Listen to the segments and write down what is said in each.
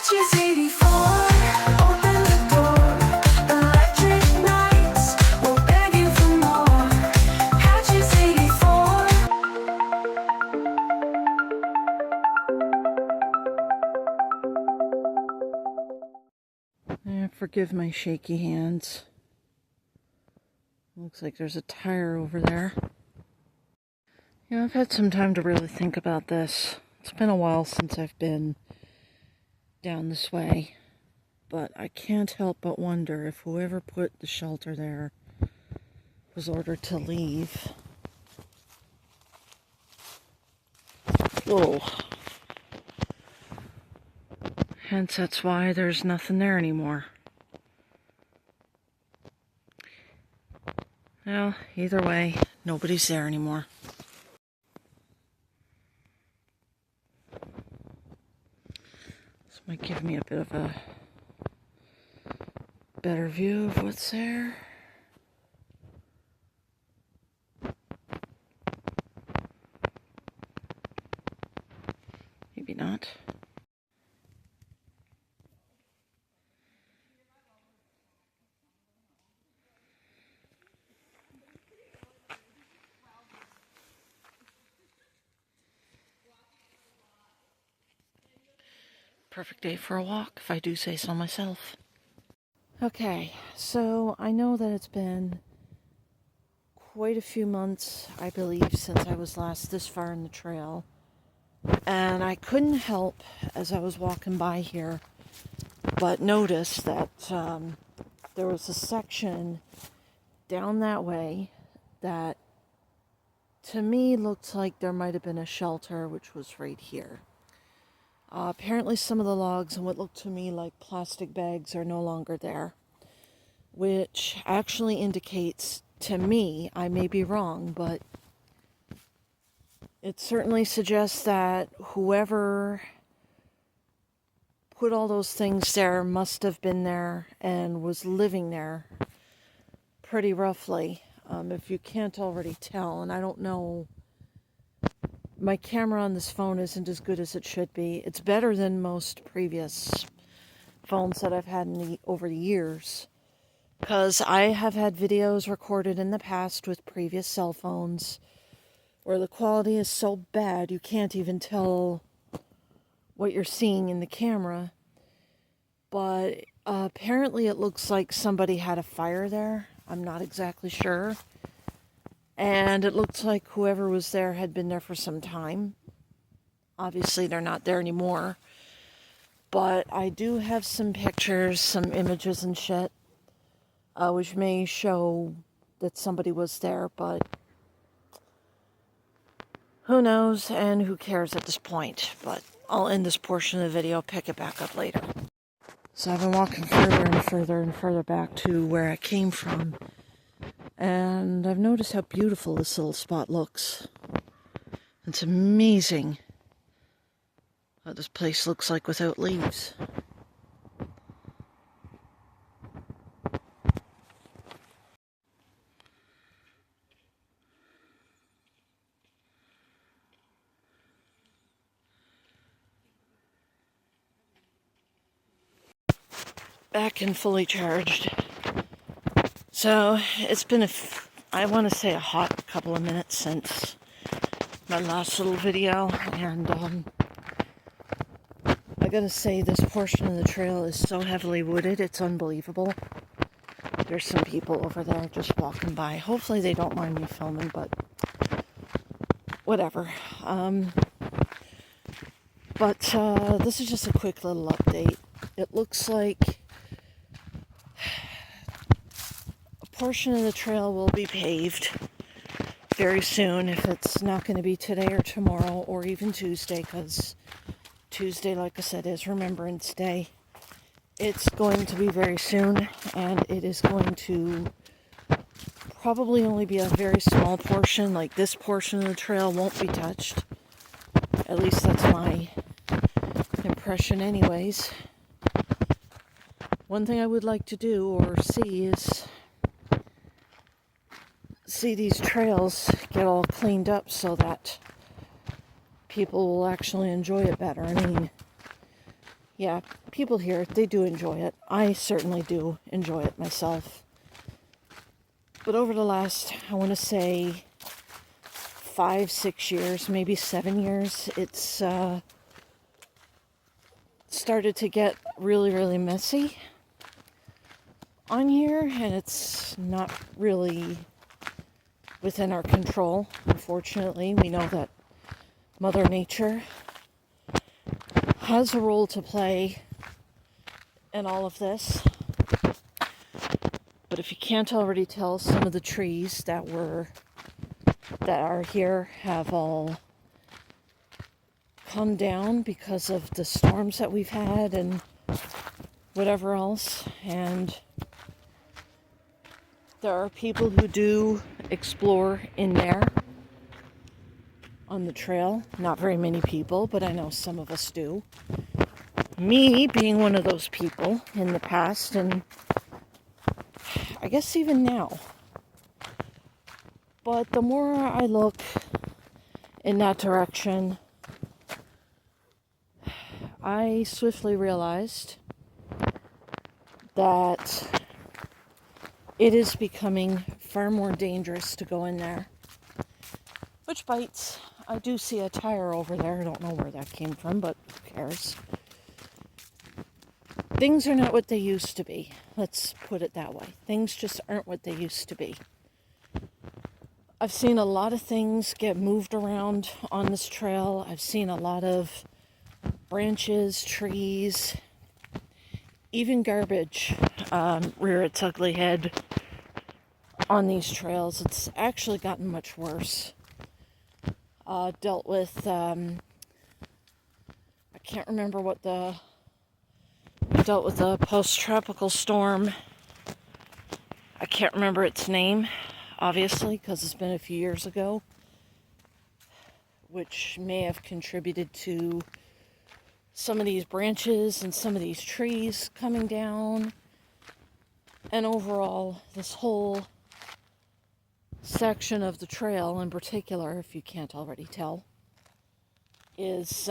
Hatches 84, open the door. Electric nights, we're begging for more. Hatches 84. Forgive my shaky hands. Looks like there's a tire over there. Yeah, I've had some time to really think about this. It's been a while since I've been down this way, but I can't help but wonder if whoever put the shelter there was ordered to leave. Whoa. Hence, that's why there's nothing there anymore. Well, either way, nobody's there anymore. This might give me a bit of a better view of what's there. Maybe not. Perfect day for a walk, if I do say so myself. Okay, so I know that it's been quite a few months, I believe, since I was last this far in the trail. And I couldn't help, as I was walking by here, but notice that there was a section down that way that, to me, looked like there might have been a shelter, which was right here. Apparently some of the logs and what looked to me like plastic bags are no longer there, which actually indicates to me, I may be wrong, but it certainly suggests that whoever put all those things there must have been there and was living there pretty roughly. If you can't already tell, and I don't know, my camera on this phone isn't as good as it should be. It's better than most previous phones that I've had over the years, because I have had videos recorded in the past with previous cell phones where the quality is so bad you can't even tell what you're seeing in the camera. But apparently it looks like somebody had a fire there. I'm not exactly sure. And it looks like whoever was there had been there for some time. Obviously, they're not there anymore. But I do have some pictures, some images and shit, which may show that somebody was there, but who knows and who cares at this point. But I'll end this portion of the video, pick it back up later. So I've been walking further and further and further back to where I came from. And I've noticed how beautiful this little spot looks. It's amazing what this place looks like without leaves. Back and fully charged. So it's been I want to say a hot couple of minutes since my last little video, and I gotta say, this portion of the trail is so heavily wooded, it's unbelievable. There's some people over there just walking by. Hopefully they don't mind me filming, but whatever. But this is just a quick little update. It looks like a portion of the trail will be paved very soon, if it's not going to be today or tomorrow or even Tuesday, because Tuesday, like I said, is Remembrance Day. It's going to be very soon, and it is going to probably only be a very small portion. Like, this portion of the trail won't be touched. At least that's my impression anyways. One thing I would like to do or see is see these trails get all cleaned up so that people will actually enjoy it better. I mean, yeah, people here, they do enjoy it. I certainly do enjoy it myself. But over the last, I want to say, 5, 6 years, maybe 7 years, it's started to get really, really messy on here, and it's not really within our control. Unfortunately, we know that Mother Nature has a role to play in all of this. But if you can't already tell, some of the trees that are here have all come down because of the storms that we've had and whatever else. And there are people who do explore in there on the trail. Not very many people, but I know some of us do. Me being one of those people in the past, and I guess even now. But the more I look in that direction, I swiftly realized that it is becoming far more dangerous to go in there. Which bites. I do see a tire over there. I don't know where that came from, but who cares? Things are not what they used to be. Let's put it that way. Things just aren't what they used to be. I've seen a lot of things get moved around on this trail. I've seen a lot of branches, trees, even garbage rear its ugly head on these trails. It's actually gotten much worse. Dealt with, I can't remember what we dealt with a post-tropical storm. I can't remember its name, obviously, because it's been a few years ago, which may have contributed to some of these branches and some of these trees coming down. And overall, this whole section of the trail in particular, if you can't already tell, is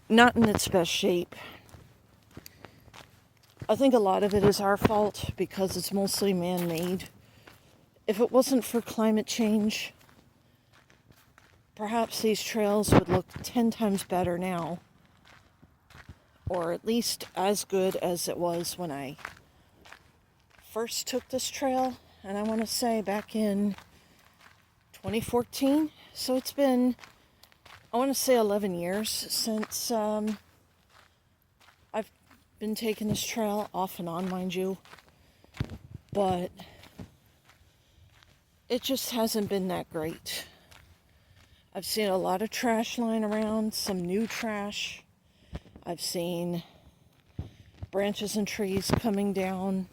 not in its best shape. I think a lot of it is our fault because it's mostly man-made. If it wasn't for climate change, perhaps these trails would look 10 times better now, or at least as good as it was when I first took this trail, and I want to say back in 2014. So it's been, I want to say 11 years since I've been taking this trail, off and on, mind you. But it just hasn't been that great. I've seen a lot of trash lying around, some new trash. I've seen branches and trees coming down,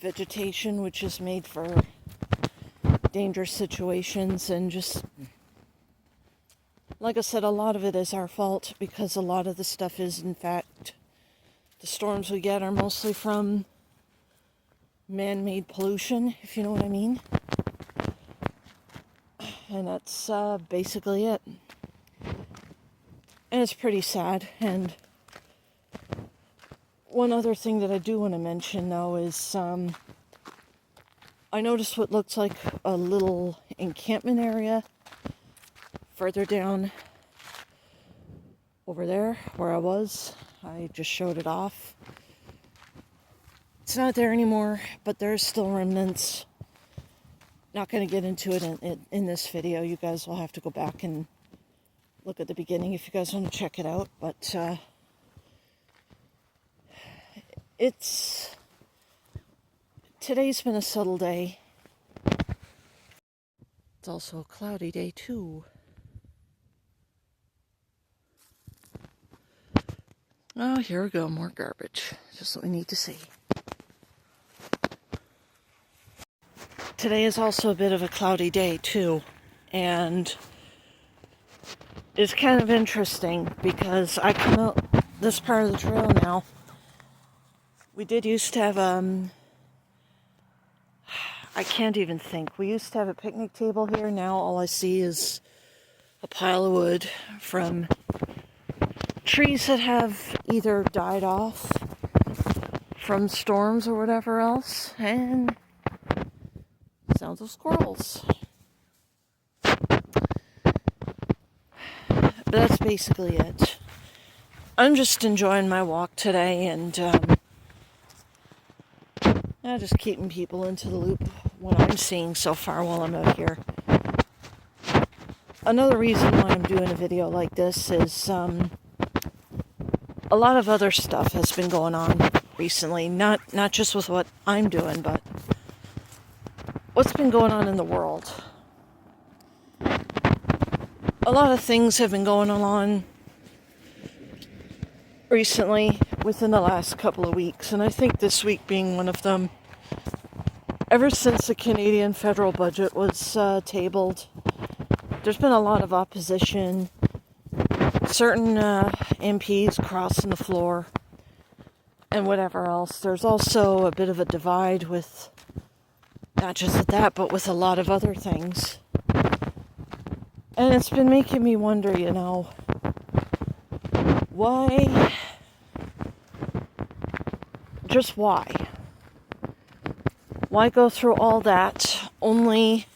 vegetation which is made for dangerous situations, and just, like I said, a lot of it is our fault because a lot of the stuff is, in fact, the storms we get are mostly from man-made pollution, if you know what I mean. And that's basically it. And it's pretty sad. And one other thing that I do want to mention, though, is I noticed what looks like a little encampment area further down over there where I was. I just showed it off. It's not there anymore, but there's still remnants. Not going to get into it in this video. You guys will have to go back and look at the beginning if you guys want to check it out. But today's been a subtle day. It's also a cloudy day too. Oh, here we go, more garbage. Just what we need to see. Today is also a bit of a cloudy day too, and it's kind of interesting because I come out this part of the trail now. We did used to have I can't even think. We used to have a picnic table here. Now all I see is a pile of wood from trees that have either died off from storms or whatever else, and sounds of squirrels. But that's basically it. I'm just enjoying my walk today, and just keeping people into the loop what I'm seeing so far while I'm out here. Another reason why I'm doing a video like this is a lot of other stuff has been going on recently, not just with what I'm doing, but what's been going on in the world. A lot of things have been going on recently within the last couple of weeks, and I think this week being one of them. Ever since the Canadian federal budget was tabled, there's been a lot of opposition, certain MPs crossing the floor, and whatever else. There's also a bit of a divide with, not just at that, but with a lot of other things. And it's been making me wonder, why? Just why? Why go through all that only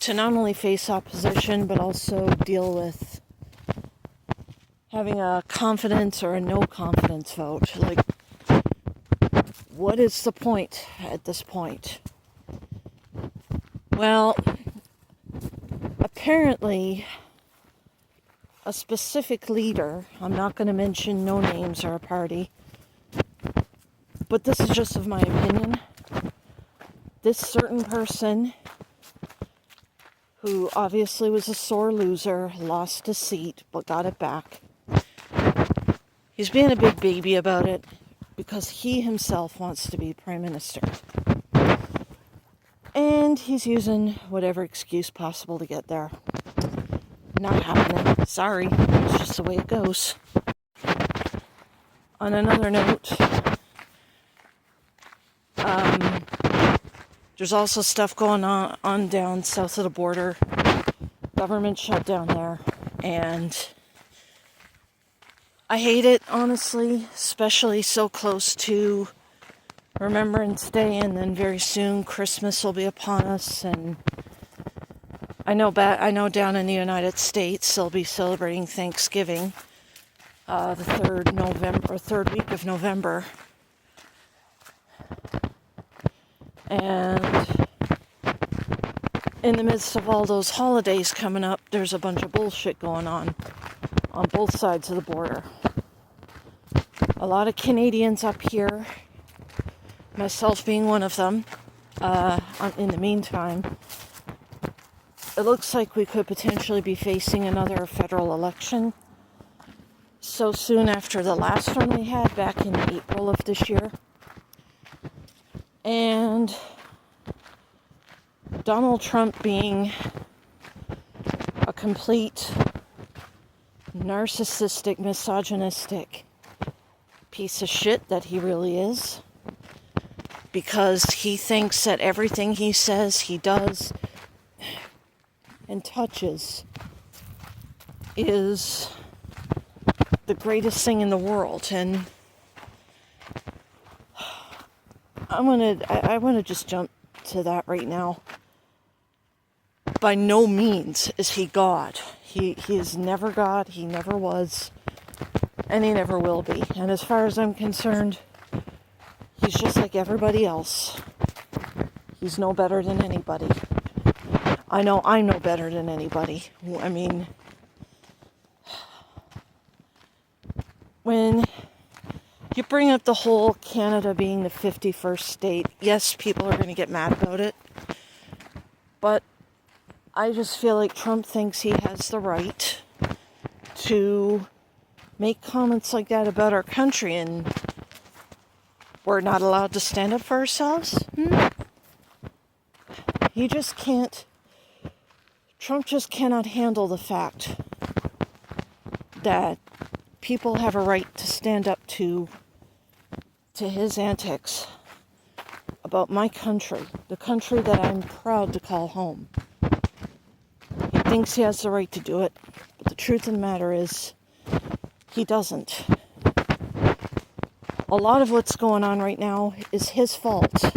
to not only face opposition, but also deal with having a confidence or a no confidence vote? Like, what is the point at this point? Well, apparently, a specific leader, I'm not going to mention no names or a party, but this is just of my opinion. This certain person, who obviously was a sore loser, lost his seat, but got it back. He's being a big baby about it because he himself wants to be Prime Minister. And he's using whatever excuse possible to get there. Not happening. Sorry. It's just the way it goes. On another note, there's also stuff going on down south of the border. Government shut down there. And I hate it, honestly, especially so close to Remembrance Day, and then very soon Christmas will be upon us. And I know down in the United States they'll be celebrating Thanksgiving, the third week of November. And in the midst of all those holidays coming up, there's a bunch of bullshit going on both sides of the border. A lot of Canadians up here, myself being one of them, in the meantime, it looks like we could potentially be facing another federal election so soon after the last one we had back in April of this year. And Donald Trump being a complete narcissistic, misogynistic piece of shit that he really is, because he thinks that everything he says, he does, and touches is the greatest thing in the world. And I want to just jump to that right now. By no means is he God. He is never God. He never was, and he never will be. And as far as I'm concerned, he's just like everybody else. He's no better than anybody. I know I'm no better than anybody. I mean, when you bring up the whole Canada being the 51st state, yes, people are going to get mad about it. But I just feel like Trump thinks he has the right to make comments like that about our country, and we're not allowed to stand up for ourselves? He just can't. Trump just cannot handle the fact that people have a right to stand up to his antics about my country, the country that I'm proud to call home. He thinks he has the right to do it. But the truth of the matter is, he doesn't. A lot of what's going on right now is his fault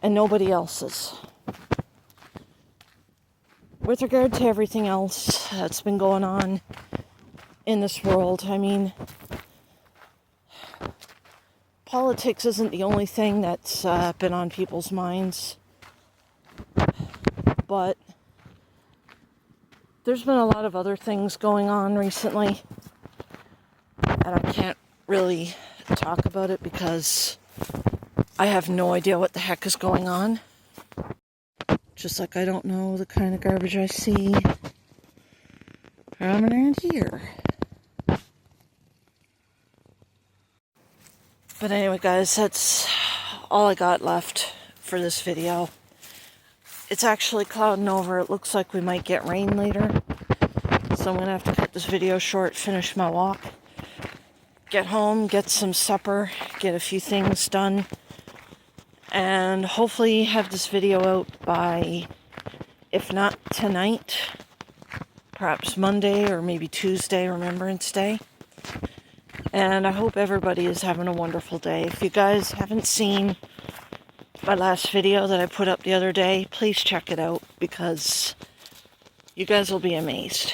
and nobody else's. With regard to everything else that's been going on in this world, I mean, politics isn't the only thing that's been on people's minds, but there's been a lot of other things going on recently, and I can't really talk about it because I have no idea what the heck is going on. Just like I don't know the kind of garbage I see from around here. But anyway, guys, that's all I got left for this video. It's actually clouding over. It looks like we might get rain later. So I'm going to have to cut this video short, finish my walk, get home, get some supper, get a few things done, and hopefully have this video out by, if not tonight, perhaps Monday or maybe Tuesday, Remembrance Day. And I hope everybody is having a wonderful day. If you guys haven't seen my last video that I put up the other day, please check it out because you guys will be amazed.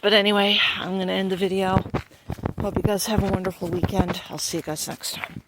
But anyway, I'm going to end the video. Hope you guys have a wonderful weekend. I'll see you guys next time.